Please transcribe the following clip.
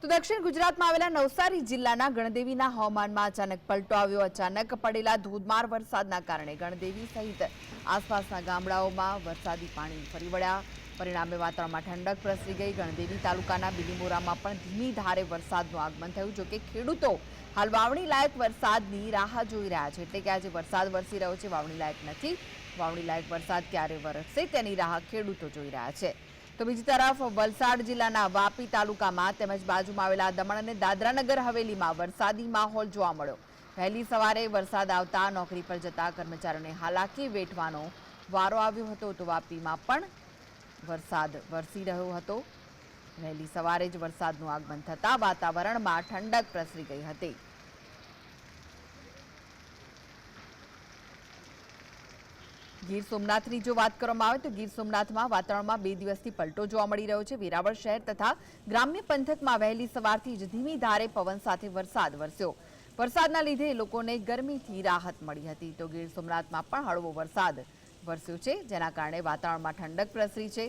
તો દક્ષિણ ગુજરાતમાં આવેલા નવસારી જિલ્લાના ગણદેવીના હવામાનમાં અચાનક પલટો આવ્યો। અચાનક પડેલા ધોધમાર વરસાદના કારણે ગણદેવી સહિત આસપાસના ગામડાઓમાં વરસાદી પાણી ફરી વળ્યા। પરિણામે વાતાવરણમાં ઠંડક પ્રસરી ગઈ। ગણદેવી તાલુકાના બિલીમોરામાં પણ ધીમી ધારે વરસાદનું આગમન થયું। જો કે ખેડૂતો હાલ વાવણી લાયક વરસાદની રાહ જોઈ રહ્યા છે। એટલે કે આજે વરસાદ વરસી રહ્યો છે, વાવણી લાયક નથી। વાવણી લાયક વરસાદ ક્યારે વરસશે તેની રાહ ખેડૂતો જોઈ રહ્યા છે। તો બીજી તરફ વલસાડ જિલ્લાના વાપી તાલુકામાં તેમજ બાજુમાં આવેલા દમણ અને દાદરાનગર હવેલીમાં વરસાદી માહોલ જોવા મળ્યો। વહેલી સવારે વરસાદ આવતા નોકરી પર જતા કર્મચારીઓને હાલાકી વેઠવાનો વારો આવ્યો હતો। તો વાપીમાં પણ વરસાદ વરસી રહ્યો હતો। વહેલી સવારે જ વરસાદનું આગમન થતાં વાતાવરણમાં ઠંડક પ્રસરી ગઈ હતી। ગીર સોમનાથની જો વાત કરવામાં આવે તો ગીર સોમનાથમાં વાતાવરણમાં 2 દિવસથી પલટો જોવા મળી રહ્યો છે। વેરાવળ શહેર તથા ગ્રામ્ય પંથકમાં વહેલી સવારથી જ ધીમી ધારે પવન સાથે વરસાદ વરસ્યો। વરસાદના લીધે લોકોને ગરમીથી રાહત મળી હતી। તો ગીર સોમનાથમાં પણ હળવો વરસાદ વરસ્યો છે, જેના કારણે વાતાવરણમાં ઠંડક પ્રસરી છે।